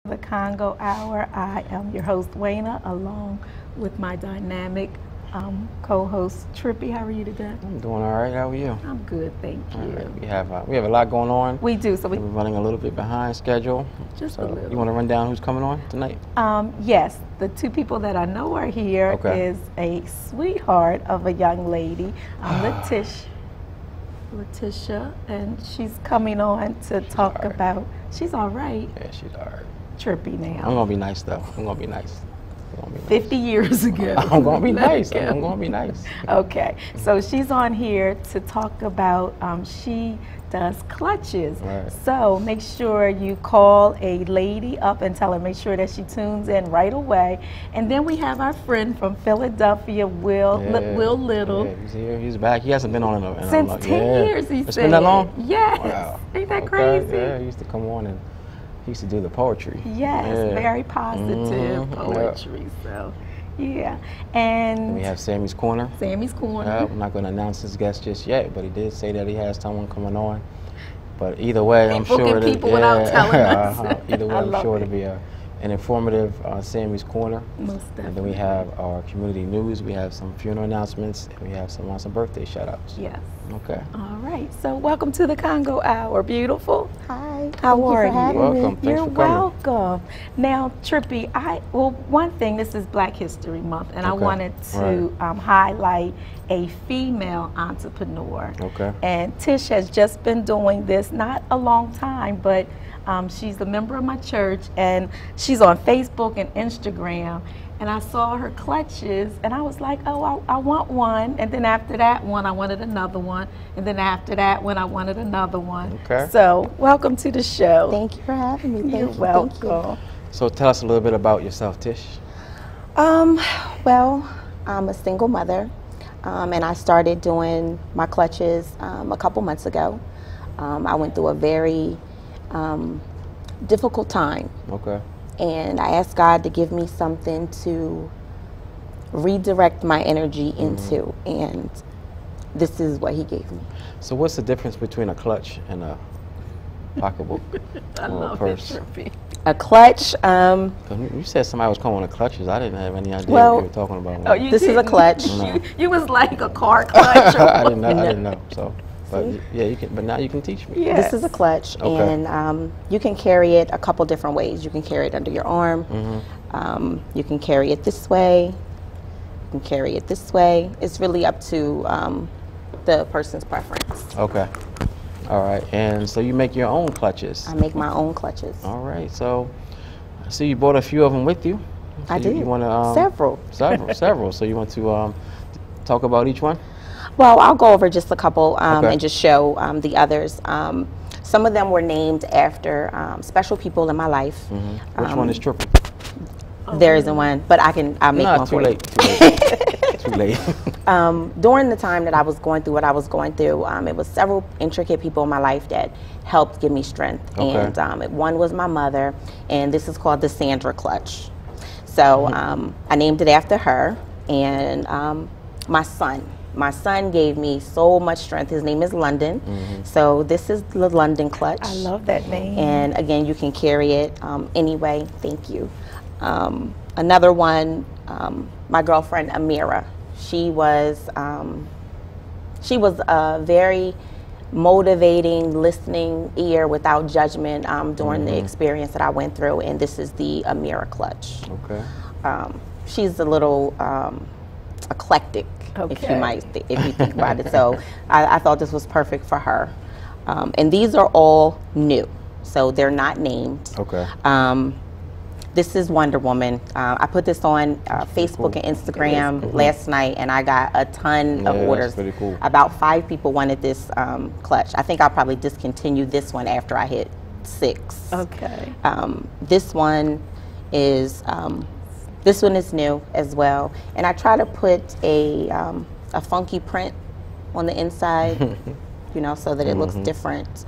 The Congo Hour. I am your host, Wayna, along with my dynamic co-host, Trippy. How are you today? I'm doing all right. How are you? I'm good, thank you. Right. We have a lot going on. We do. So we're running a little bit behind schedule. Just a little. You want to run down who's coming on tonight? Yes. The two people that I know are here is a sweetheart of a young lady, Letitia, and she's coming on to talk about. She's all right. Yeah, she's all right. Trippy now. I'm gonna be nice though. I'm gonna be nice. 50 years ago. I'm gonna be nice. I'm gonna be nice. Okay, so she's on here to talk about. She does clutches. Right. So make sure you call a lady up and tell her, make sure that she tunes in right away. And then we have our friend from Philadelphia, Lil Little. Yeah, he's here. He's back. He hasn't been on in a since 10 years. He said. It's been that long? Yes. Wow. Ain't that crazy? Yeah, he used to come on and he used to do the poetry. Yes, very positive poetry. So, yeah. And we have Sammy's Corner. Sammy's Corner. I'm not going to announce his guest just yet, but he did say that he has someone coming on. But either way, I'm sure that without telling us. Either way, I'm sure it'll be an informative Sammy's Corner. Most definitely. And then we have our community news. We have some funeral announcements. And we have some birthday shout-outs. Yes. Okay. All right. So welcome to the Congo Hour. Beautiful. Hi. How are you? Welcome. Thanks You're for coming. welcome. Now, Trippy, one thing, this is Black History Month, and I wanted to highlight a female entrepreneur. Okay. And Tish has just been doing this, not a long time, but she's a member of my church, and she's on Facebook and Instagram. And I saw her clutches, and I was like, oh, I want one. And then after that one, I wanted another one. And then after that one, I wanted another one. Okay. So welcome to the show. Thank you for having me. You're welcome. So tell us a little bit about yourself, Tish. Well, I'm a single mother, and I started doing my clutches a couple months ago. I went through a very difficult time. Okay. And I asked God to give me something to redirect my energy into, and this is what He gave me. So what's the difference between a clutch and a pocketbook or a purse? A clutch. You said somebody was calling it clutches. I didn't have any idea what you were talking about. Oh, this is a clutch. You was like a car clutch. I didn't know. So. But yeah, you can. But now you can teach me. Yes. This is a clutch, and you can carry it a couple different ways. You can carry it under your arm. You can carry it this way. You can carry it this way. It's really up to the person's preference. Okay. All right. And so you make your own clutches. I make my own clutches. All right. So I see you brought a few of them with you. So I did. You want to several. Several. So you want to talk about each one? Well, I'll go over just a couple and just show the others. Some of them were named after special people in my life. Which one is Triple? There isn't one, but I'll make one for you. Too late. During the time that I was going through what I was going through, it was several intricate people in my life that helped give me strength. And one was my mother, and this is called the Sandra Clutch. So I named it after her, and my son. My son gave me so much strength. His name is London. So this is the London Clutch. I love that name. And again, you can carry it anyway. Thank you. Another one, my girlfriend Amira. She was a very motivating, listening ear without judgment during the experience that I went through. And this is the Amira Clutch. Okay. She's a little eclectic. If you think about it. So I thought this was perfect for her. And these are all new, so they're not named. Okay. This is Wonder Woman. I put this on Facebook and Instagram last night, and I got a ton of orders. That's pretty cool. About 5 people wanted this clutch. I think I'll probably discontinue this one after I hit 6. Okay. This one is new as well, and I try to put a funky print on the inside, you know, so that it looks different.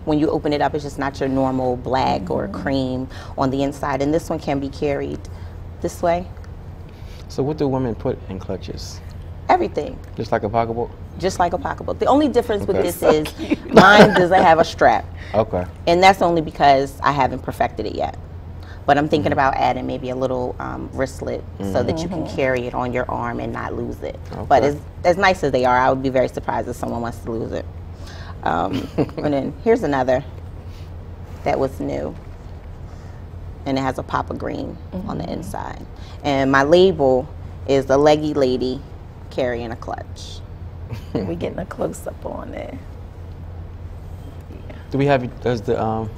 When you open it up, it's just not your normal black or cream on the inside, and this one can be carried this way. So what do women put in clutches? Everything. Just like a pocketbook? Just like a pocketbook. The only difference with this is mine doesn't have a strap. Okay. And that's only because I haven't perfected it yet. but I'm thinking about adding maybe a little wristlet so that you can carry it on your arm and not lose it. But as nice as they are, I would be very surprised if someone wants to lose it. And then here's another that was new, and it has a pop of green on the inside. And my label is the leggy lady carrying a clutch. We're getting a close-up on there. Do we have, does the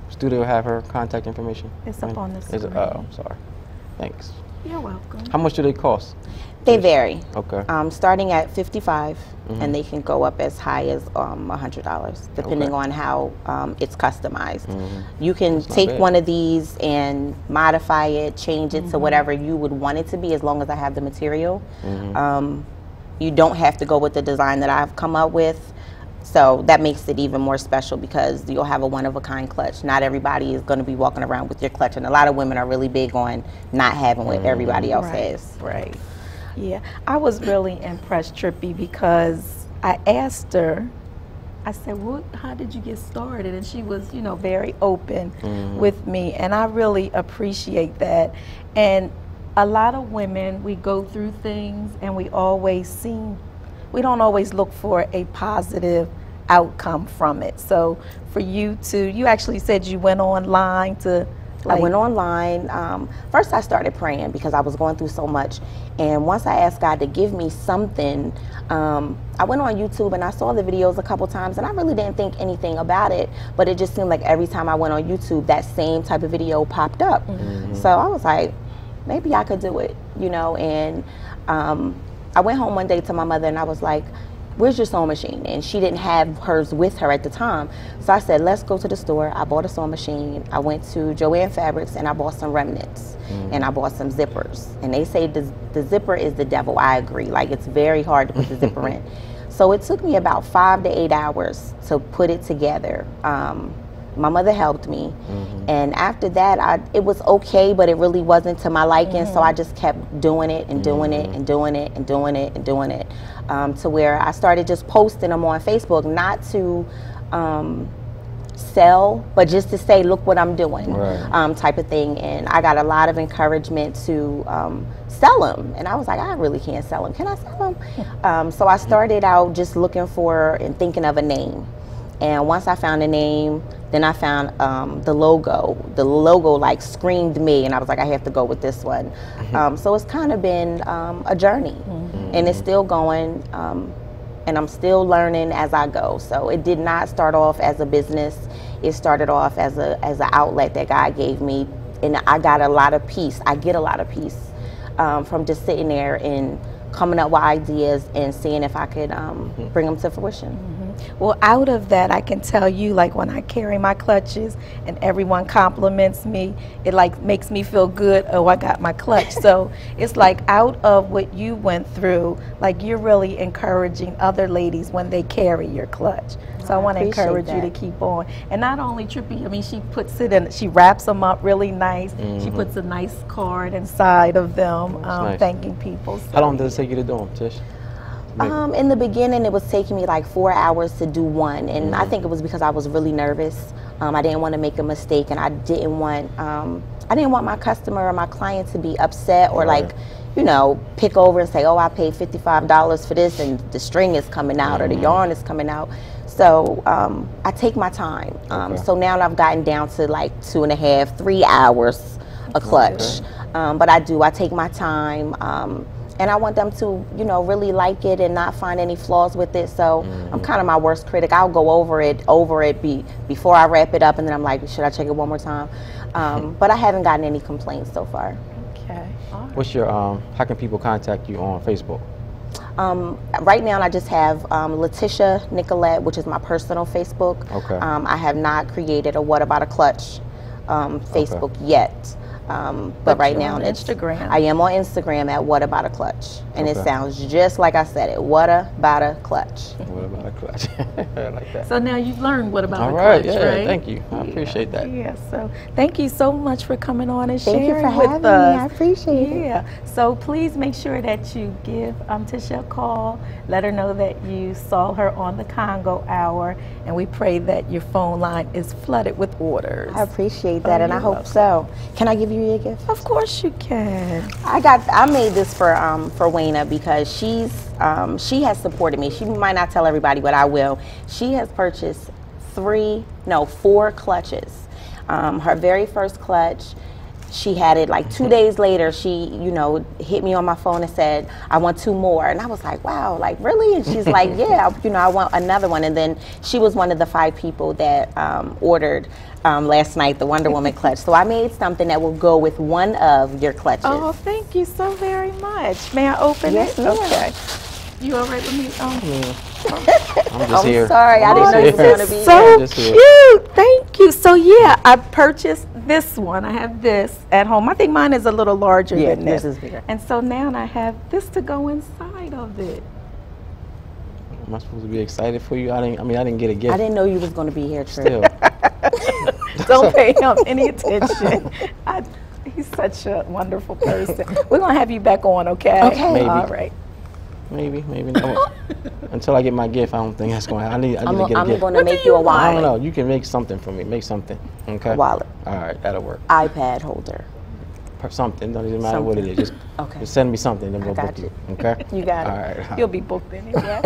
studio have her contact information? It's up on the screen. Oh, I'm sorry. Thanks. You're welcome. How much do they cost? They vary. Okay. Starting at $55, and they can go up as high as $100, depending on how it's customized. You can take one of these and modify it, change it to whatever you would want it to be, as long as I have the material. You don't have to go with the design that I've come up with. So that makes it even more special because you'll have a one-of-a-kind clutch. Not everybody is going to be walking around with your clutch, and a lot of women are really big on not having what everybody else has. Right. Yeah, I was really impressed, Trippy, because I asked her, I said, "What? How did you get started?" And she was, you know, very open with me, and I really appreciate that. And a lot of women, we go through things, and we don't always look for a positive outcome from it. So for you actually said you went online to, I went online. First I started praying because I was going through so much. And once I asked God to give me something, I went on YouTube and I saw the videos a couple times, and I really didn't think anything about it, but it just seemed like every time I went on YouTube, that same type of video popped up. So I was like, maybe I could do it, you know. And I went home one day to my mother and I was like, "Where's your sewing machine?" And she didn't have hers with her at the time. So I said, "Let's go to the store." I bought a sewing machine. I went to Joann Fabrics and I bought some remnants and I bought some zippers. And they say the zipper is the devil. I agree. Like, it's very hard to put the zipper in. So it took me about 5 to 8 hours to put it together. My mother helped me, and after that, it was okay, but it really wasn't to my liking. So I just kept doing it and doing it and doing it and doing it and doing it, to where I started just posting them on Facebook, not to sell, but just to say, "Look what I'm doing," type of thing. And I got a lot of encouragement to sell them, and I was like, "I really can't sell them. Can I sell them?" So I started out just looking for and thinking of a name. And once I found a name, then I found the logo. The logo like screamed me, and I was like, I have to go with this one. So it's kind of been a journey, and it's still going, and I'm still learning as I go. So it did not start off as a business. It started off as an outlet that God gave me, and I got a lot of peace. I get a lot of peace from just sitting there and coming up with ideas and seeing if I could bring them to fruition. Well, out of that, I can tell you, like, when I carry my clutches and everyone compliments me, it like makes me feel good. Oh, I got my clutch. So it's like, out of what you went through, like, you're really encouraging other ladies when they carry your clutch. So I want to encourage you to keep on. And not only Trippy, I mean, she puts it in, she wraps them up really nice. She puts a nice card inside of them, nice. Thanking people. So, how long does it take you to do them, Tish? In the beginning, it was taking me like 4 hours to do one, and I think it was because I was really nervous. I didn't want to make a mistake, and I didn't want my customer or my client to be upset or like, you know, pick over and say, "Oh, I paid $55 for this, and the string is coming out or the yarn is coming out." So I take my time. So now I've gotten down to like 2.5, 3 hours a clutch, but I take my time. And I want them to, you know, really like it and not find any flaws with it. So I'm kind of my worst critic. I'll go over it before I wrap it up, and then I'm like, should I check it one more time? But I haven't gotten any complaints so far. Okay. All right. What's your how can people contact you on Facebook? Right now, I just have Letitia Nicolette, which is my personal Facebook. Okay. I have not created a What About a Clutch Facebook yet. But right you're now on Instagram. I am on Instagram at What About a Clutch, and it Okay. sounds just like I said it. What About a Clutch. What about a clutch? I like that. So now you've learned what about All a right, clutch, yeah, right? thank you. I appreciate that. Yeah, so thank you so much for coming on and Thank you sharing for with having me. us. I appreciate it. Yeah, so please make sure that you give Tisha a call. Let her know that you saw her on the Congo Hour, and we pray that your phone line is flooded with orders. I appreciate that, and I you're hope welcome. so. Can I give you a gift? Of course you can. I made this for Wayna because she has supported me. She might not tell everybody, but I will. She has purchased 4 clutches. Her very first clutch, she had it like 2 days later. She, hit me on my phone and said, "I want 2 more." And I was like, "Wow, like really?" And she's like, "Yeah, I want another one." And then she was one of the 5 people that ordered last night the Wonder Woman clutch. So I made something that will go with one of your clutches. Oh, thank you so very much. May I open Yes, it? ma'am. Okay. You all right with me? I'm just here. Sorry, I didn't know you just were here. going to be So Just here. cute. Thank you. So yeah, I purchased this one. I have this at home. I think mine is a little larger Yeah, than this. this is bigger. And so now I have this to go inside of it. Am I supposed to be excited for you? I didn't get a gift. I didn't know you was going to be here, Trey. Still. Don't pay him any attention. He's such a wonderful person. We're gonna have you back on, okay? Okay. Maybe. All right. Maybe not. Until I get my gift, I don't think that's going to happen. I need to get a I'm gift. going to What make do you a you want? I don't wallet. know. You can make something for me. Make something. Okay? A wallet. All right. That'll work. iPad holder. Something. Don't even matter what it is. Okay. Just send me something, then we'll got book you. you. Okay? You got it. All right. You'll be booked anyway.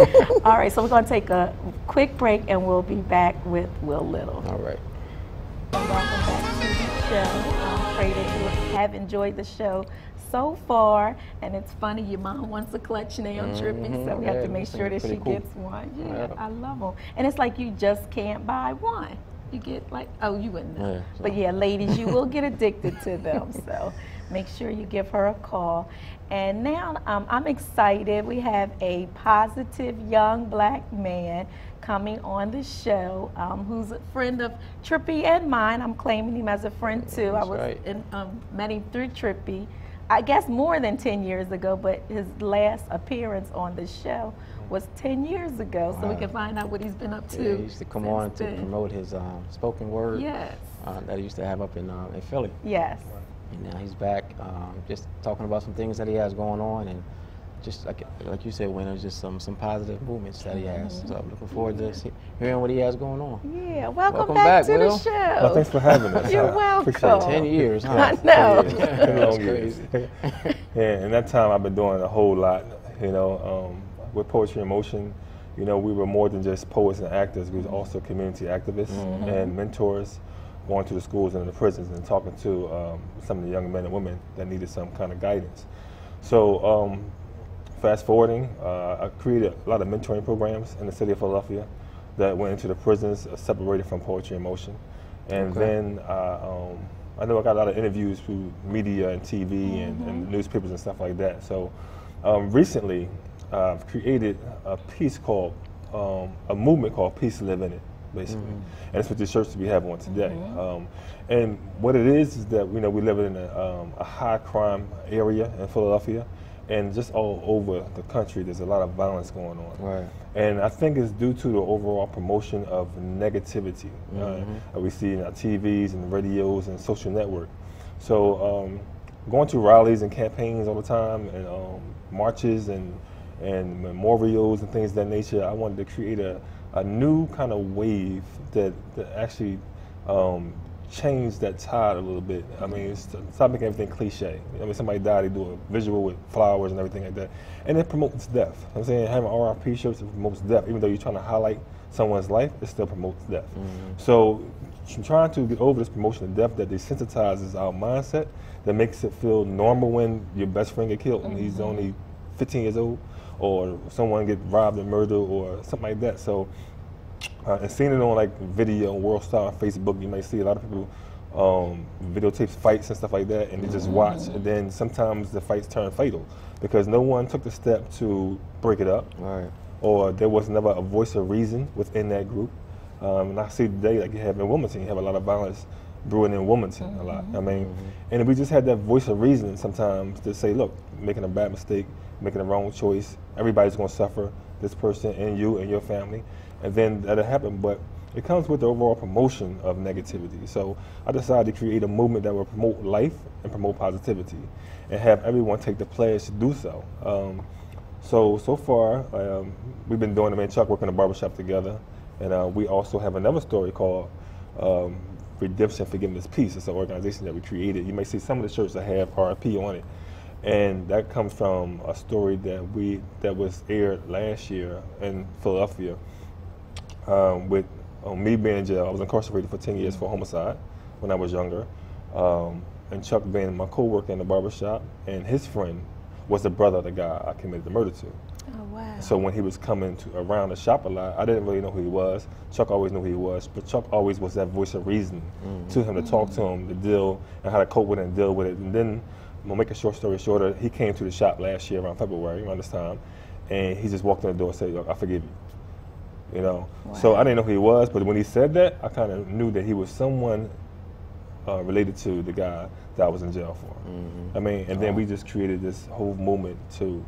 All right, so we're gonna take a quick break and we'll be back with Lil Little. All right. Welcome back to the show. I pray that you have enjoyed the show so far. And it's funny, your mom wants a clutch nail tripping, so we have Yeah, to make this sure thing's that she pretty cool. gets one. Yeah, Yeah. I love them. And it's like you just can't buy one. You get like, oh, you wouldn't know. Yeah, so- But yeah, ladies, you will get addicted to them. So make sure you give her a call. And now I'm excited. We have a positive young black man coming on the show who's a friend of Trippy and mine. I'm claiming him as a friend too. I That's was right. met him through Trippy, I guess more than 10 years ago, but his last appearance on the show was 10 years ago. So we can find out what he's been up to. Yeah, he used to come on to since then. promote his spoken word Yes. that he used to have up in Philly. Yes. And now he's back, just talking about some things that he has going on, and just like you said, when there's just some positive movements that he has. So I'm looking forward to hearing what he has going on. Yeah. Welcome Welcome back back, to Will. the show. Well, thanks for having us. You're I appreciate welcome. it. 10 years, huh? I know. Yeah, 10 That's long years. crazy. Yeah, in that time I've been doing a whole lot, with Poetry in Motion. We were more than just poets and actors. We was also community activists and mentors, going to the schools and the prisons and talking to some of the young men and women that needed some kind of guidance. So fast forwarding, I created a lot of mentoring programs in the city of Philadelphia that went into the prisons, separated from Poetry in Motion. And then I know I got a lot of interviews through media and TV and newspapers and stuff like that. So recently, I've created a piece called, a movement called Peace Live In It, basically. And that's what this shirts we have on today. And what it is that, we live in a high crime area in Philadelphia, and just all over the country, there's a lot of violence going on. Right. And I think it's due to the overall promotion of negativity that we see in our TVs and radios and social network. So going to rallies and campaigns all the time, and marches and memorials and things of that nature, I wanted to create a new kind of wave that actually change that tide a little bit. I mean, stop making everything cliche. I mean, somebody died, they do a visual with flowers and everything like that. And it promotes death. I'm saying having RIP shirts, it promotes death. Even though you're trying to highlight someone's life, it still promotes death. So I'm trying to get over this promotion of death that desensitizes our mindset, that makes it feel normal when your best friend get killed and he's only 15 years old, or someone get robbed and murdered or something like that. So and seeing it on like video, World Star, on Facebook, you may see a lot of people videotapes fights and stuff like that, and they just watch, and then sometimes the fights turn fatal because no one took the step to break it up, Right. or there was never a voice of reason within that group. And I see today, like you have in Wilmington, you have a lot of violence brewing in Wilmington a lot. I mean, and we just had that voice of reason sometimes to say, look, making a bad mistake, making a wrong choice, everybody's going to suffer, this person and you and your family, and then that'll happen. But it comes with the overall promotion of negativity. So I decided to create a movement that will promote life and promote positivity and have everyone take the pledge to do so. So far, we've been doing it. Me and Chuck work in a barbershop together, and we also have another story called Redemption, Forgiveness, Peace. It's an organization that we created. You may see some of the shirts that have RIP on it, and that comes from a story that was aired last year in Philadelphia with me being in jail. I was incarcerated for 10 years for homicide when I was younger, and Chuck being my co-worker in the barbershop, and his friend was the brother of the guy I committed the murder to. Oh, wow. So when he was coming around the shop a lot, I didn't really know who he was. Chuck always knew who he was, but Chuck always was that voice of reason to him, to talk to him, to deal, and how to cope with it and deal with it. And then, I'm gonna make a short story shorter, he came to the shop last year around February, around this time, and he just walked in the door and said, look, I forgive you. You know? Wow. So I didn't know who he was, but when he said that, I kind of knew that he was someone related to the guy that I was in jail for. I mean, and then we just created this whole movement to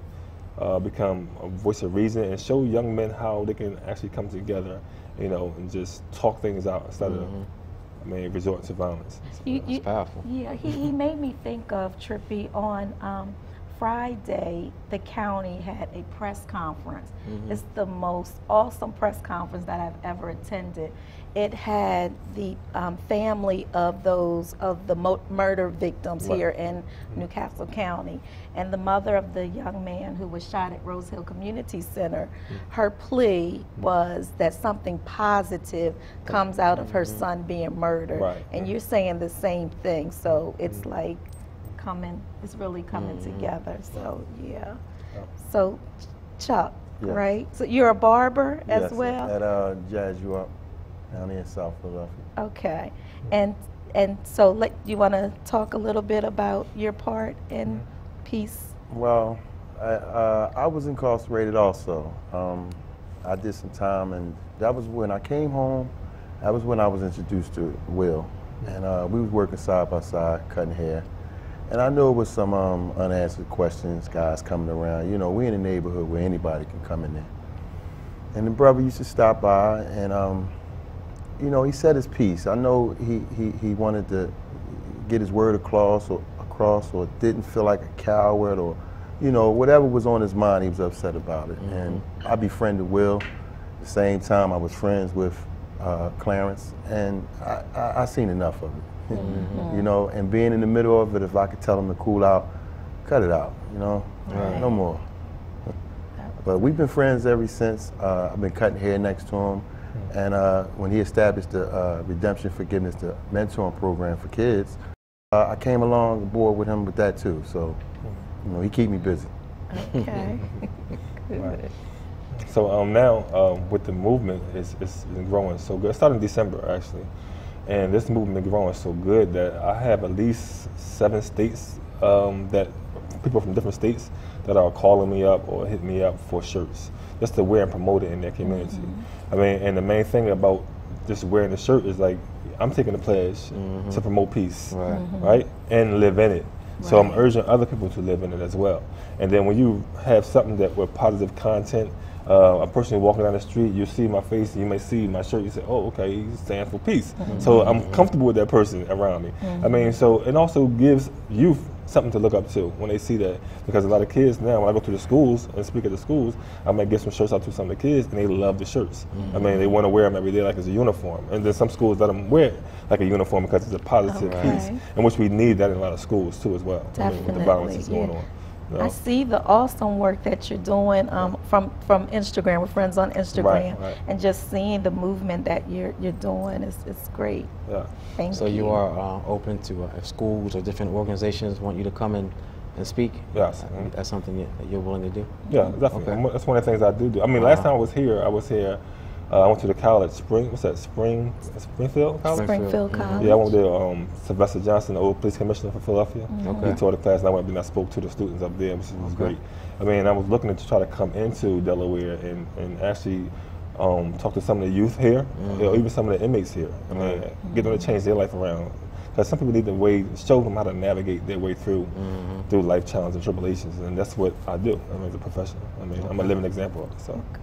become a voice of reason and show young men how they can actually come together, you know, and just talk things out instead of, I mean, resort to violence. It's powerful. Yeah, he made me think of, Trippy, on Friday, the county had a press conference. It's the most awesome press conference that I've ever attended. It had the family of the murder victims here in Newcastle County, and the mother of the young man who was shot at Rose Hill Community Center. Her plea was that something positive comes out of her son being murdered, and you're saying the same thing. So it's like it's really coming together. So yeah. So Chuck, right? So you're a barber as well? At Jazz You Up down here in South Philadelphia. Okay. And so you want to talk a little bit about your part in Peace? Well, I was incarcerated also. I did some time, and that was when I came home. That was when I was introduced to Will, and we was working side by side, cutting hair. And I knew it was some unanswered questions, guys coming around. You know, we in a neighborhood where anybody can come in there. And the brother used to stop by, and you know, he said his piece. I know he wanted to get his word across, or didn't feel like a coward, or, you know, whatever was on his mind, he was upset about it. And I befriended Will. At the same time, I was friends with Clarence, and I seen enough of it. You know, and being in the middle of it, if I could tell him to cool out, cut it out, you know, no more. But we've been friends ever since. I've been cutting hair next to him, and when he established the Redemption, Forgiveness, the mentoring program for kids, I came along board with him with that too. So, you know, he keep me busy. Okay. Right. So now with the movement, it's growing so good. It started in December actually. And this movement is growing so good that I have at least 7 states that people from different states that are calling me up or hit me up for shirts just to wear and promote it in their community. I mean, and the main thing about just wearing the shirt is like, I'm taking the pledge to promote peace, right? And live in it. So I'm urging other people to live in it as well. And then when you have something that with positive content, a person walking down the street, you see my face, you may see my shirt, you say, oh, okay, he stands for peace. So I'm comfortable with that person around me. I mean, so it also gives youth something to look up to when they see that. Because a lot of kids now, when I go to the schools and speak at the schools, I might get some shirts out to some of the kids, and they love the shirts. I mean, they want to wear them every day like it's a uniform. And then some schools let them wear it like a uniform because it's a positive piece, in which we need that in a lot of schools too as well. Definitely. I mean, with the violence that's going on. No. I see the awesome work that you're doing from Instagram, with friends on Instagram, and just seeing the movement that you're doing is great. Yeah. Thank you. So you are open to if schools or different organizations want you to come and speak? Yes. That's something that you're willing to do? Yeah, definitely. Okay. That's one of the things I do. I mean, last time I was here, I went to the college, Springfield College? Springfield College. Yeah, I went there, Sylvester Johnson, the old police commissioner for Philadelphia. He taught a class, and I went and I spoke to the students up there, which was great. I mean, I was looking to try to come into Delaware and actually talk to some of the youth here, or even some of the inmates here. I mean, get them to change their life around. Because some people need to show them how to navigate their way through life challenges and tribulations, and that's what I do. I mean, as a professional. I mean, I'm a living example of it. So. Good.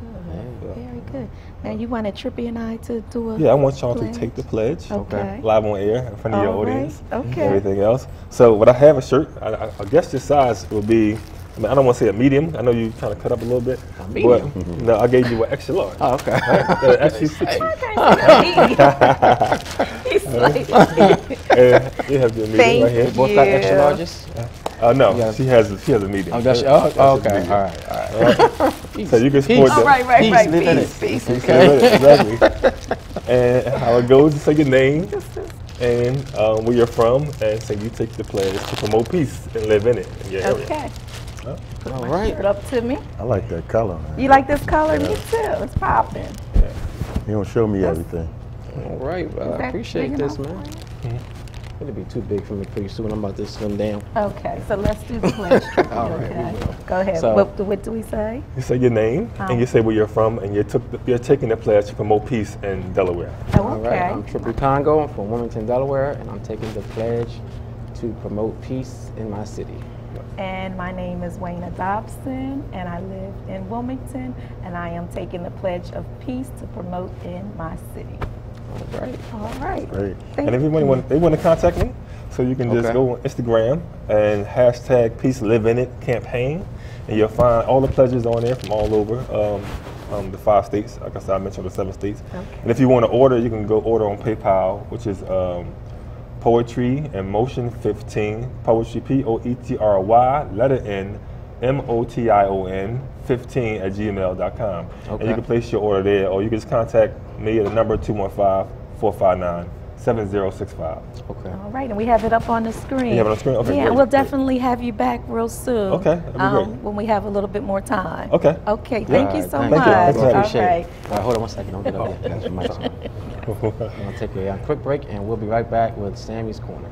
Very good. Now you wanted Trippie and I to do a I want y'all pledge? to take the pledge. Okay. Live on air in front of your All right. audience. Okay. Everything else. So what I have a shirt. I guess your size will be. I mean, I don't want to say a medium. I know you kind of cut up a little bit. Medium? But no, I gave you an extra large. Oh, okay. Actually, He's like, and you have your medium Thank right here. you. Both got extra larges? No, Yeah. she has a medium. Oh, that's, That's a okay. medium. All right. So you can support oh, them. right. Peace, live in Peace. Okay. Exactly. And how it goes is say your name and where you're from, and say you take the pledge to promote peace and live in it in your area. Okay. Put All my right. shirt up to me. I like that color, man. You like this color? Me too. It's popping. You don't show me everything. All right. Well, I that appreciate big this, enough man. It'll be too big for me pretty soon. I'm about to slim down. Okay, so let's do the pledge. All right, Okay. we will. Go ahead. So- What do we say? You say your name and you say where you're from, and you're taking the pledge to promote peace in Delaware. Oh, All okay. right. I'm Trippie Congo. I'm from Wilmington, Delaware, and I'm taking the pledge to promote peace in my city. And my name is Wayna Dobson, and I live in Wilmington, and I am taking the pledge of peace to promote in my city. All right. All right. Great. Thank And if you. they want to contact me, so you can just Okay. go on Instagram and hashtag Peace Live In It campaign, and you'll find all the pledges on there from all over the 5 states. Like I said, I mentioned the 7 states. Okay. And if you want to order, you can go order on PayPal, which is Poetry in Motion 15, Poetry Poetry, letter N, MOTION 15 at gmail.com. Okay. And you can place your order there, or you can just contact me at the number 215-459-7065. Okay. All right, and we have it up on the screen. You have it on the screen? Okay, Yeah, great, we'll great. definitely have you back real soon. Okay, that'd be great. When we have a little bit more time. Okay. Okay, Yeah. thank you All so right, much. thank you. I appreciate All right. it. All right, hold on 1 second. Don't get up yet. That's your mic's on. We're going to take a quick break, and we'll be right back with Sammy's Corner.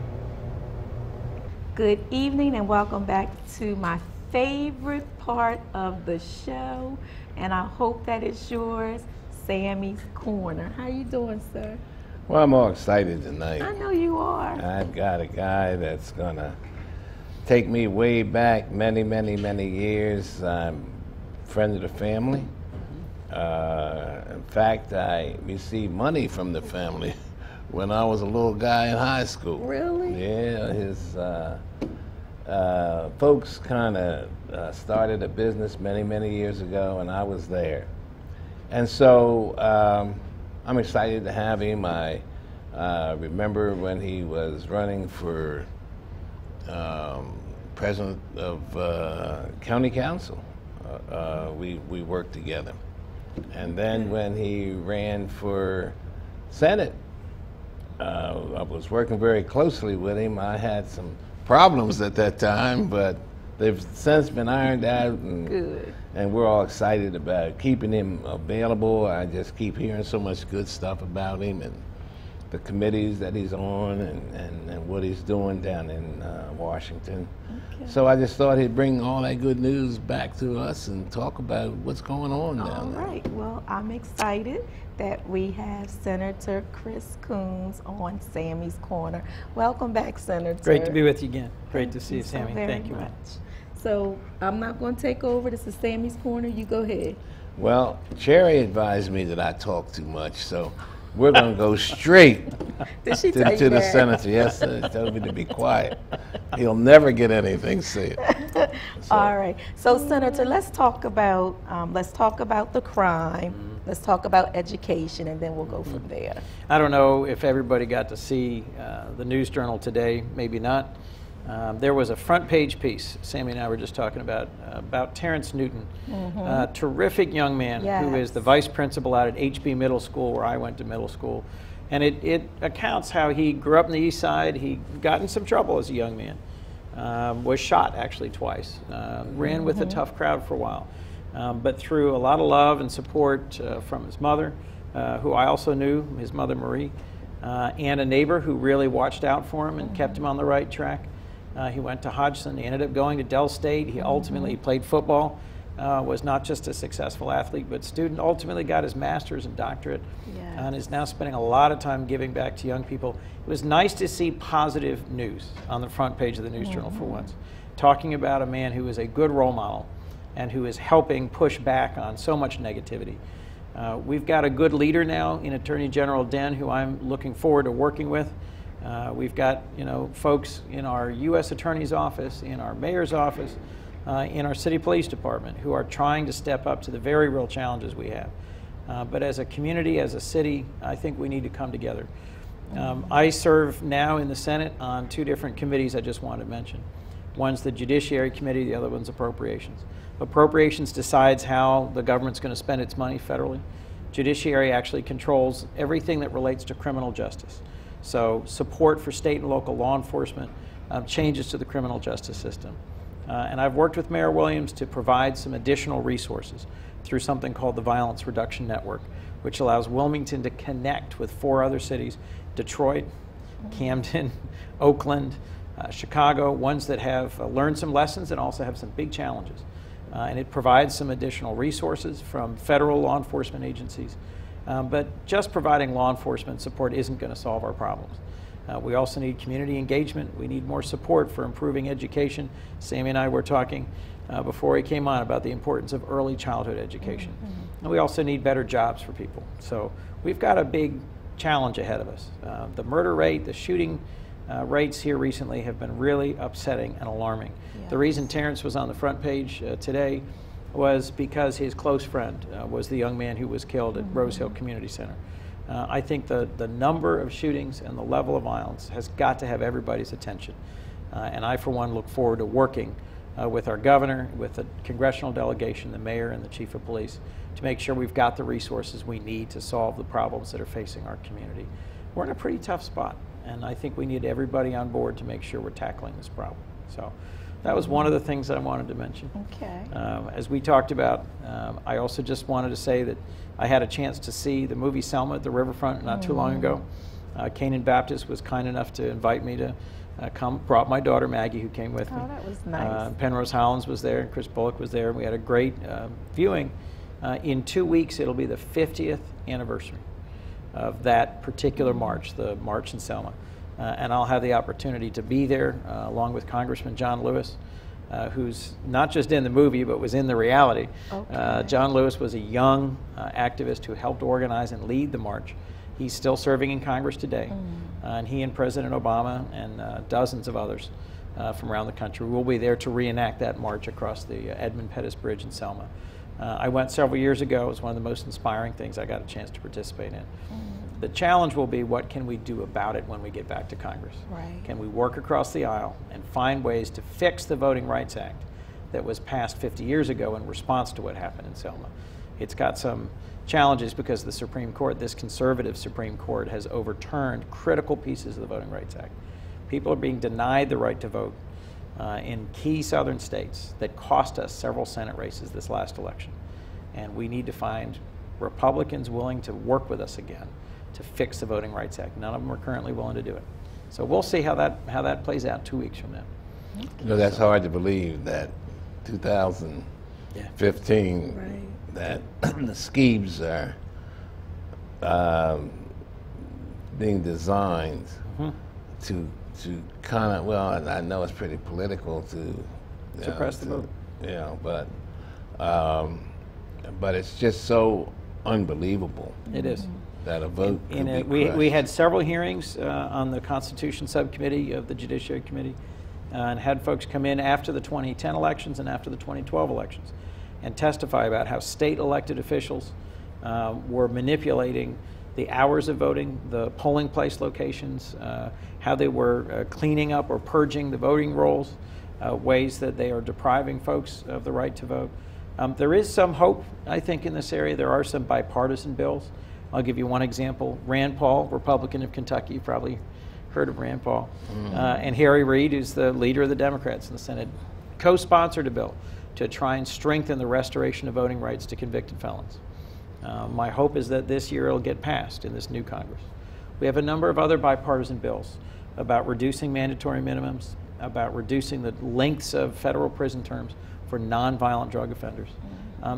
Good evening and welcome back to my favorite part of the show, and I hope that it's yours, Sammy's Corner. How you doing, sir? Well, I'm all excited tonight. I know you are. I've got a guy that's gonna take me way back many, many, many years. I'm a friend of the family. In fact, I received money from the family when I was a little guy in high school. Really? Yeah, his folks kind of started a business many, many years ago, and I was there. And so I'm excited to have him. I remember when he was running for president of county council. We worked together. And then when he ran for Senate, I was working very closely with him. I had some problems at that time, but they've since been ironed out, and, Good. and we're all excited about keeping him available. I just keep hearing so much good stuff about him and the committees that he's on and what he's doing down in Washington. Okay. So I just thought he'd bring all that good news back to us and talk about what's going on All down there. right. Well, I'm excited that we have Senator Chris Coons on Sammy's Corner. Welcome back, Senator. Great to be with you again. Great to see you, so Sammy. very Thank you. much. So I'm not going to take over. This is Sammy's Corner. You go ahead. Well, Cherry advised me that I talk too much, so we're going to go straight Did she tell you to the that? senator. Yes, sir. He told me to be quiet. He'll never get anything said. All right. So, Senator, let's talk about the crime. Let's talk about education, and then we'll go from there. I don't know if everybody got to see the News Journal today, maybe not. There was a front page piece, Sammy and I were just talking about Terrence Newton, a terrific young man who is Yes. the vice principal out at HB Middle School, where I went to middle school. And it accounts how he grew up in the East Side. He got in some trouble as a young man, was shot actually twice, ran with a tough crowd for a while. But through a lot of love and support from his mother, who I also knew, his mother Marie, and a neighbor who really watched out for him and kept him on the right track. He went to Hodgson. He ended up going to Dell State. He ultimately played football was not just a successful athlete, but student, ultimately got his master's and doctorate, Yes. and is now spending a lot of time giving back to young people. It was nice to see positive news on the front page of the News Journal for once, talking about a man who is a good role model and who is helping push back on so much negativity. We've got a good leader now in Attorney General Den, who I'm looking forward to working with. We've got, folks in our U.S. Attorney's office, in our mayor's office, in our city police department, who are trying to step up to the very real challenges we have. But as a community, as a city, I think we need to come together. I serve now in the Senate on 2 different committees I just wanted to mention. One's the Judiciary Committee, the other one's Appropriations. Appropriations decides how the government's going to spend its money federally. Judiciary actually controls everything that relates to criminal justice. So support for state and local law enforcement, changes to the criminal justice system. And I've worked with Mayor Williams to provide some additional resources through something called the Violence Reduction Network, which allows Wilmington to connect with 4 other cities, Detroit, Camden, Oakland, Chicago, ones that have learned some lessons and also have some big challenges. And it provides some additional resources from federal law enforcement agencies. But just providing law enforcement support isn't going to solve our problems. We also need community engagement. We need more support for improving education. Sammy and I were talking before he came on about the importance of early childhood education. And we also need better jobs for people. So we've got a big challenge ahead of us. The murder rate, the shooting rates here recently have been really upsetting and alarming. Yes. The reason Terrence was on the front page today was because his close friend was the young man who was killed at Rose Hill Community Center. I think the number of shootings and the level of violence has got to have everybody's attention. And I, for one, look forward to working with our governor, with the congressional delegation, the mayor, and the chief of police to make sure we've got the resources we need to solve the problems that are facing our community. We're in a pretty tough spot, and I think we need everybody on board to make sure we're tackling this problem. So that was one of the things that I wanted to mention. Okay. As we talked about, I also just wanted to say that I had a chance to see the movie Selma at the Riverfront not too long ago. Canaan Baptist was kind enough to invite me to come, brought my daughter Maggie, who came with me. Oh, that was nice. Penrose Hollins was there, and Chris Bullock was there, and we had a great viewing. In 2 weeks, it'll be the 50th anniversary of that particular march, the March in Selma. And I'll have the opportunity to be there along with Congressman John Lewis, who's not just in the movie, but was in the reality. Okay. John Lewis was a young activist who helped organize and lead the march. He's still serving in Congress today. And he and President Obama and dozens of others from around the country will be there to reenact that march across the Edmund Pettus Bridge in Selma. I went several years ago. It was one of the most inspiring things I got a chance to participate in. The challenge will be, what can we do about it when we get back to Congress? Right. Can we work across the aisle and find ways to fix the Voting Rights Act that was passed 50 years ago in response to what happened in Selma? It's got some challenges because the Supreme Court, this conservative Supreme Court, has overturned critical pieces of the Voting Rights Act. People are being denied the right to vote in key southern states that cost us several Senate races this last election. And we need to find Republicans willing to work with us again to fix the Voting Rights Act. None of them are currently willing to do it. So we'll see how that plays out 2 weeks from now. That's hard to believe that 2015, that the schemes are being designed to kind of, well, I know it's pretty political to suppress the vote. But it's just so unbelievable. It is. That a vote could be we had several hearings on the Constitution Subcommittee of the Judiciary Committee and had folks come in after the 2010 elections and after the 2012 elections and testify about how state elected officials were manipulating the hours of voting, the polling place locations, how they were cleaning up or purging the voting rolls, ways that they are depriving folks of the right to vote. There is some hope, I think, in this area. There are some bipartisan bills. I'll give you one example. Rand Paul, Republican of Kentucky, you've probably heard of Rand Paul, and Harry Reid, who's the leader of the Democrats in the Senate, co-sponsored a bill to try and strengthen the restoration of voting rights to convicted felons. My hope is that this year it'll get passed in this new Congress. We have a number of other bipartisan bills about reducing mandatory minimums, about reducing the lengths of federal prison terms for nonviolent drug offenders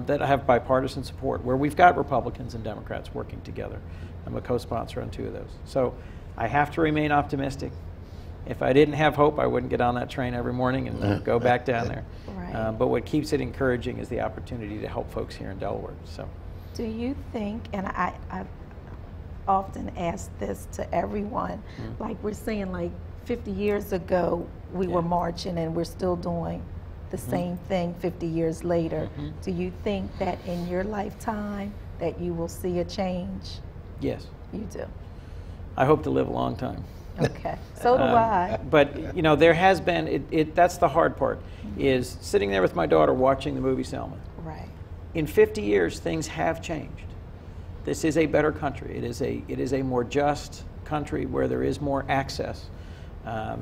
that have bipartisan support, where we've got Republicans and Democrats working together. I'm a co-sponsor on 2 of those. So I have to remain optimistic. If I didn't have hope, I wouldn't get on that train every morning and go back down there. Right. But what keeps it encouraging is the opportunity to help folks here in Delaware. So, do you think, and I've often ask this to everyone, like we're saying, like 50 years ago, we were marching and we're still doing the same thing 50 years later. Do you think that in your lifetime that you will see a change? yes, You do. I hope to live a long time. Okay. So do I. But you know, there has been, that's the hard part, is sitting there with my daughter watching the movie Selma. Right. In 50 years, things have changed. This is a better country. It is a more just country where there is more access.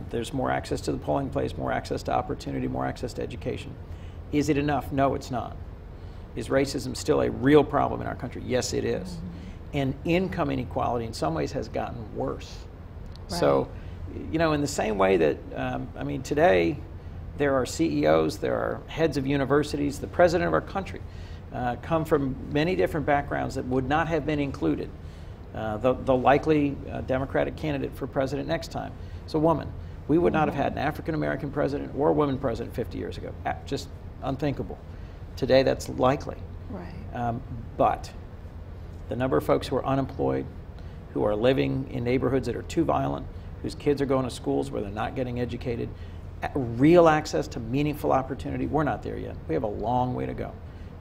There's more access to the polling place, more access to opportunity, more access to education. Is it enough? No, it's not. Is racism still a real problem in our country? Yes, it is. And income inequality in some ways has gotten worse. Right. So, you know, in the same way that, I mean, today there are CEOs, there are heads of universities, the president of our country come from many different backgrounds that would not have been included. The likely Democratic candidate for president next time is a woman. We would not have had an African-American president or a woman president 50 years ago. Just unthinkable. Today that's likely. Right. But the number of folks who are unemployed, who are living in neighborhoods that are too violent, whose kids are going to schools where they're not getting educated, real access to meaningful opportunity, we're not there yet. We have a long way to go.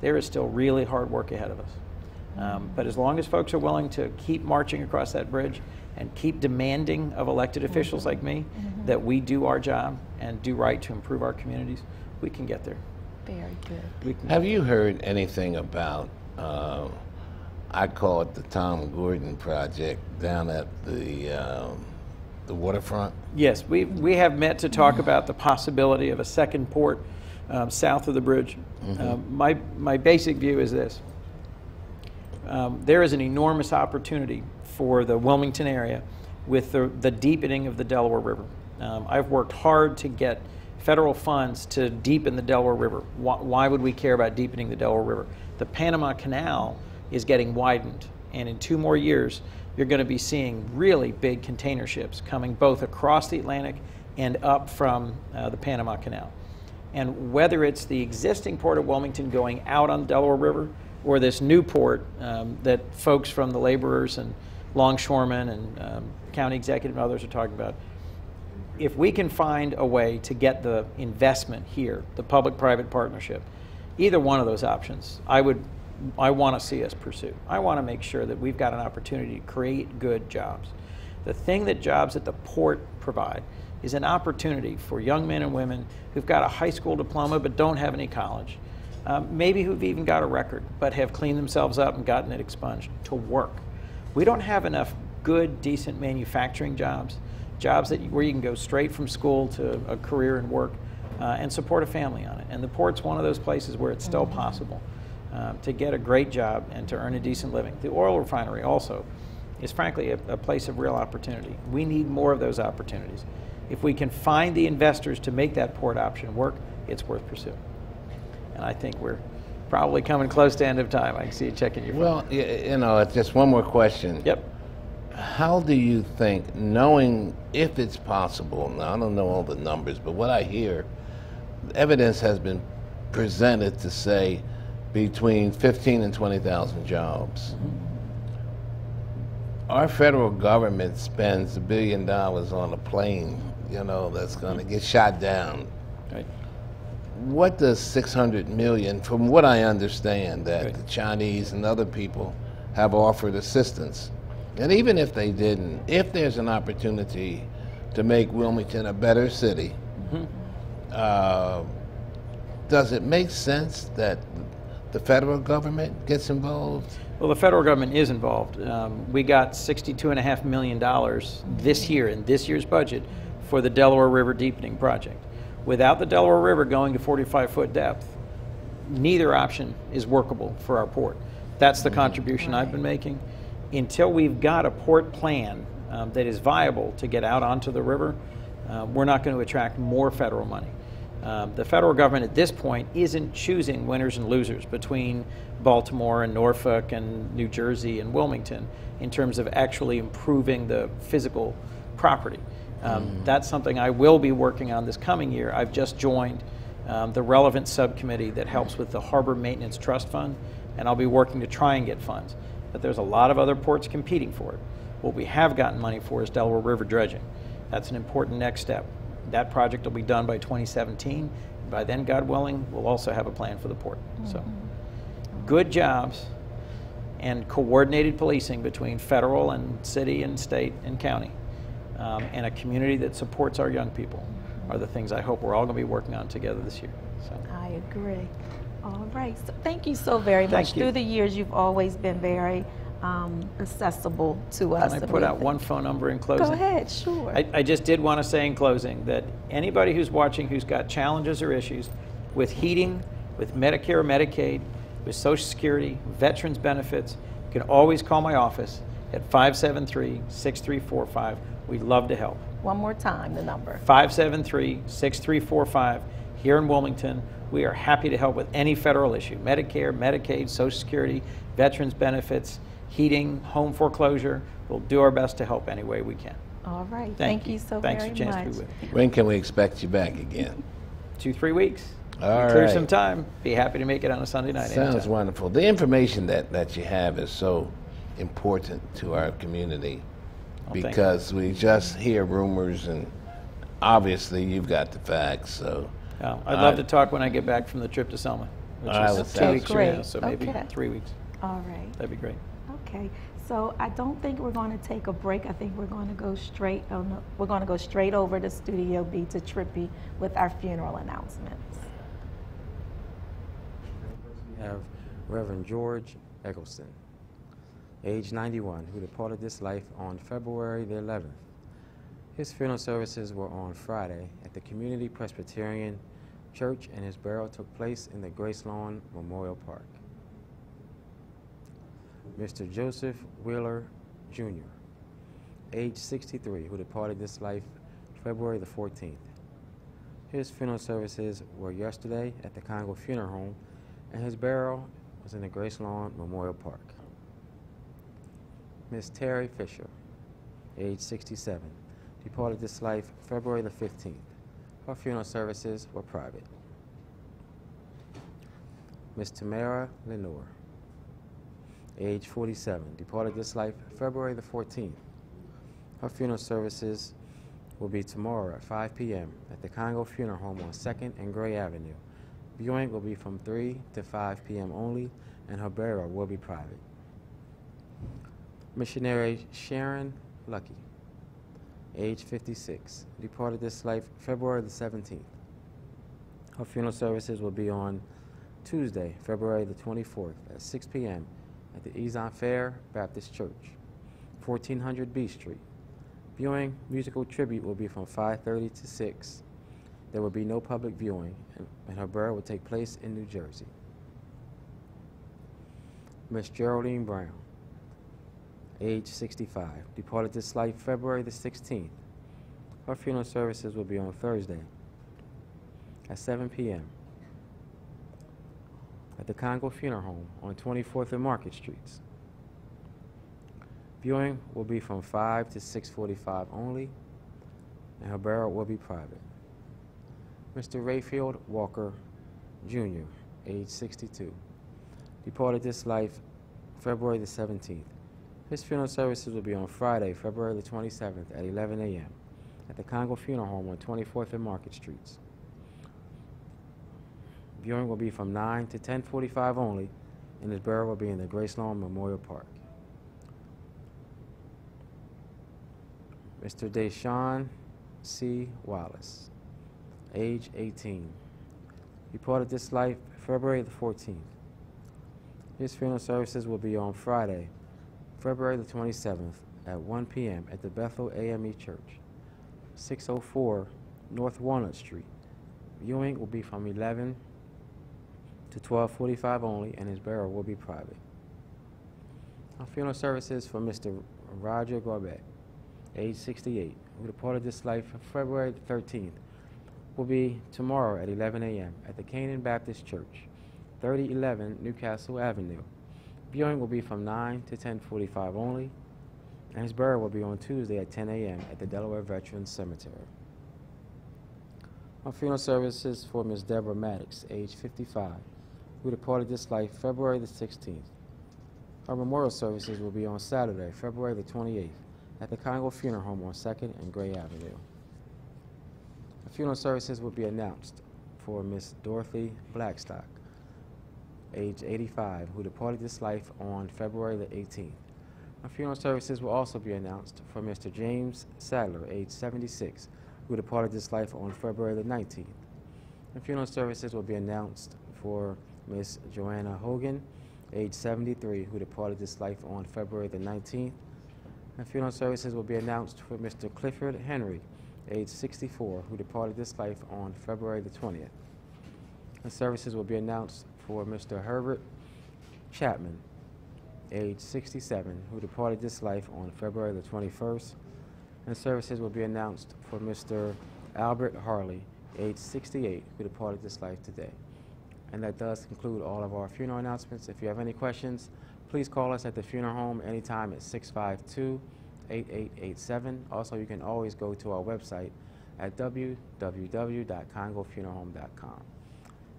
There is still really hard work ahead of us. But as long as folks are willing to keep marching across that bridge and keep demanding of elected officials like me that we do our job and do right to improve our communities, we can get there. Very good. We can Have you heard anything about, I call it the Tom Gordon Project down at the waterfront? Yes, we have met to talk about the possibility of a second port south of the bridge. My basic view is this. There is an enormous opportunity for the Wilmington area with the deepening of the Delaware River. I've worked hard to get federal funds to deepen the Delaware River. Why would we care about deepening the Delaware River? The Panama Canal is getting widened, and in 2 more years, you're going to be seeing really big container ships coming both across the Atlantic and up from the Panama Canal. And whether it's the existing port of Wilmington going out on the Delaware River or this new port that folks from the laborers and longshoremen and county executive and others are talking about, if we can find a way to get the investment here, the public-private partnership, either one of those options, I want to see us pursue. I want to make sure that we've got an opportunity to create good jobs. The thing that jobs at the port provide is an opportunity for young men and women who've got a high school diploma but don't have any college, maybe who've even got a record but have cleaned themselves up and gotten it expunged, to work. We don't have enough good, decent manufacturing jobs where you can go straight from school to a career and work and support a family on it. And the port's one of those places where it's still possible to get a great job and to earn a decent living. The oil refinery also is frankly a place of real opportunity. We need more of those opportunities. If we can find the investors to make that port option work, it's worth pursuing. And I think we're probably coming close to end of time. I can see you checking your phone. Well, you know, just one more question. Yep. How do you think, knowing if it's possible, now I don't know all the numbers, but what I hear, evidence has been presented to say between 15 and 20,000 jobs. Our federal government spends $1 billion on a plane, you know, that's going to get shot down. Right. What does 600 million, from what I understand, that Right. the Chinese and other people have offered assistance, and even if they didn't, if there's an opportunity to make Wilmington a better city, does it make sense that the federal government gets involved? Well, the federal government is involved. We got $62.5 million this year in this year's budget for the Delaware River Deepening Project. Without the Delaware River going to 45-foot depth, neither option is workable for our port. That's the contribution I've been making. Until we've got a port plan that is viable to get out onto the river, we're not going to attract more federal money. The federal government at this point isn't choosing winners and losers between Baltimore and Norfolk and New Jersey and Wilmington in terms of actually improving the physical property. That's something I will be working on this coming year. I've just joined the relevant subcommittee that helps with the Harbor Maintenance Trust Fund, and I'll be working to try and get funds. But there's a lot of other ports competing for it. What we have gotten money for is Delaware River dredging. That's an important next step. That project will be done by 2017. By then, God willing, we'll also have a plan for the port. So, good jobs and coordinated policing between federal and city and state and county, and a community that supports our young people are the things I hope we're all going to be working on together this year. So. I agree. All right. So thank you so very much. Thank you. Through the years, you've always been very accessible to us. Can I put out one phone number in closing? Go ahead, sure. I just did want to say in closing that anybody who's watching who's got challenges or issues with heating, with Medicare or Medicaid, with Social Security, veterans benefits, you can always call my office at 573-6345. We'd love to help. One more time, the number. 573-6345 here in Wilmington. We are happy to help with any federal issue, Medicare, Medicaid, Social Security, veterans benefits, heating, home foreclosure. We'll do our best to help any way we can. All right. Thank you so Thanks very for the chance much. to be with you. When can we expect you back again? 2-3 weeks. All Clear right. some time. Be happy to make it on a Sunday night. Sounds anytime. wonderful. The information that you have is so important to our community thank you. because we just hear rumors, and obviously you've got the facts. So I'd love to talk when I get back from the trip to Selma, which I is would 2 say weeks from great. now, so maybe Okay. 3 weeks. All right. That'd be great. Okay. So I don't think we're going to take a break. I think we're going to go straight. Oh no, we're going to go straight over to Studio B to Trippy with our funeral announcements. We have Reverend George Eggleston, age 91, who departed this life on February the 11th. His funeral services were on Friday at the Community Presbyterian Church, and his burial took place in the Grace Lawn Memorial Park. Mr. Joseph Wheeler, Jr., age 63, who departed this life February the 14th. His funeral services were yesterday at the Congo Funeral Home, and his burial was in the Grace Lawn Memorial Park. Miss Terry Fisher, age 67, departed this life February the 15th. Her funeral services were private. Miss Tamara Lenore, age 47, departed this life February the 14th. Her funeral services will be tomorrow at 5 p.m. at the Congo Funeral Home on 2nd and Gray Avenue. Viewing will be from 3 to 5 p.m. only, and her burial will be private. Missionary Sharon Lucky, age 56, departed this life February the 17th. Her funeral services will be on Tuesday, February the 24th at 6 p.m. at the Ezon Fair Baptist Church, 1400 B Street. Viewing musical tribute will be from 5:30 to 6. There will be no public viewing, and her burial will take place in New Jersey. Miss Geraldine Brown, age 65, departed this life February the 16th. Her funeral services will be on Thursday at 7 p.m. at the Congo Funeral Home on 24th and Market Streets. Viewing will be from 5 to 6:45 only, and her burial will be private. Mr. Rayfield Walker, Jr., age 62, departed this life February the 17th. His funeral services will be on Friday, February the 27th at 11 a.m. at the Congo Funeral Home on 24th and Market Streets. Viewing will be from 9 to 10:45 only, and his burial will be in the Grace Lawn Memorial Park. Mr. Deshaun C. Wallace, age 18, departed this life February the 14th. His funeral services will be on Friday, February the 27th at 1 p.m. at the Bethel AME Church, 604 North Walnut Street. Viewing will be from 11 to 12:45 only, and his burial will be private. Our funeral services for Mr. Roger Garbett, age 68, who departed this life February the 13th, will be tomorrow at 11 a.m. at the Canaan Baptist Church, 3011 Newcastle Avenue. Viewing will be from 9 to 10:45 only, and his burial will be on Tuesday at 10 a.m. at the Delaware Veterans Cemetery. Our funeral services for Ms. Deborah Maddox, age 55, who departed this life February the 16th. Our memorial services will be on Saturday, February the 28th, at the Congo Funeral Home on 2nd and Gray Avenue. The funeral services will be announced for Miss Dorothy Blackstock, age 85, who departed this life on February the 18th. Our funeral services will also be announced for Mr. James Sadler, age 76, who departed this life on February the 19th. The funeral services will be announced for Miss Joanna Hogan, age 73, who departed this life on February the 19th. The funeral services will be announced for Mr. Clifford Henry, age 64, who departed this life on February the 20th. The services will be announced for Mr. Herbert Chapman, age 67, who departed this life on February the 21st. And services will be announced for Mr. Albert Harley, age 68, who departed this life today. And that does conclude all of our funeral announcements. If you have any questions, please call us at the funeral home anytime at 652-8887. Also, you can always go to our website at www.congofuneralhome.com.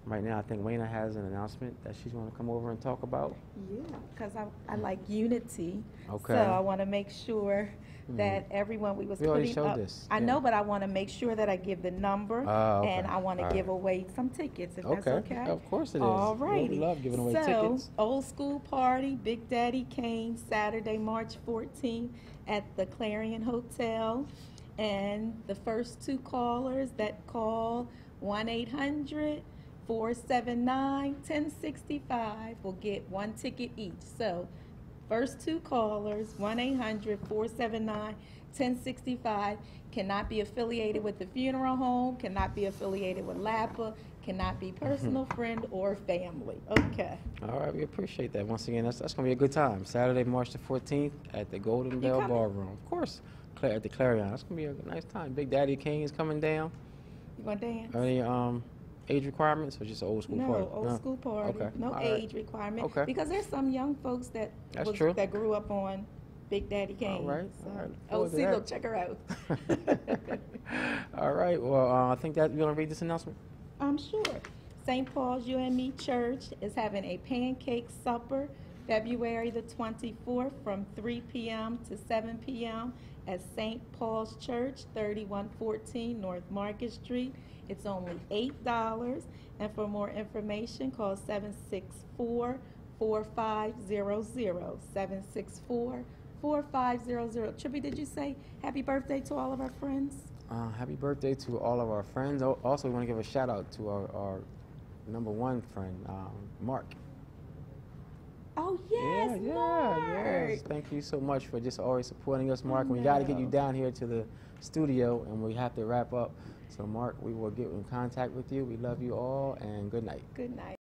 Right now, I think Wayna has an announcement that she's going to come over and talk about. Yeah, because I like unity. Okay. So I want to make sure that everyone we already putting showed up. this. I Yeah. know, but I want to make sure that I give the number, Okay. and I want to All give right. away some tickets, if that's okay. Of course it is. All righty. We love giving away so, tickets. Old School Party, Big Daddy Kane, Saturday, March 14th at the Clarion Hotel. And the first two callers that call 1-800-479-1065 will get one ticket each. So, first two callers, 1-800-479-1065, cannot be affiliated with the funeral home, cannot be affiliated with LAPA, cannot be personal friend or family. Okay. All right, we appreciate that. Once again, that's going to be a good time. Saturday, March the 14th at the Golden Bell coming? Ballroom. Of course, at the Clarion. That's going to be a nice time. Big Daddy King is coming down. You want to dance? Any age requirements or just an old school party? No, old school party. Okay. No All age right. requirement. Okay. Because there's some young folks that That's true. that grew up on Big Daddy Kane. All right. So. All right. Look Oh, forward to see, that. look, check her out. All right. Well, I think that you're going to read this announcement. I'm sure. St. Paul's UME Church is having a pancake supper February the 24th from 3 p.m. to 7 p.m. at St. Paul's Church, 3114 North Market Street. It's only $8. And for more information, call 764-4500. 764-4500. Trippy, did you say happy birthday to all of our friends? Happy birthday to all of our friends. Also, we want to give a shout out to our number one friend, Mark. Oh, yes, Mark. Yes. Thank you so much for just always supporting us, Mark. We got to get you down here to the studio, and we have to wrap up. So, Mark, we will get in contact with you. We love you all, and good night. Good night.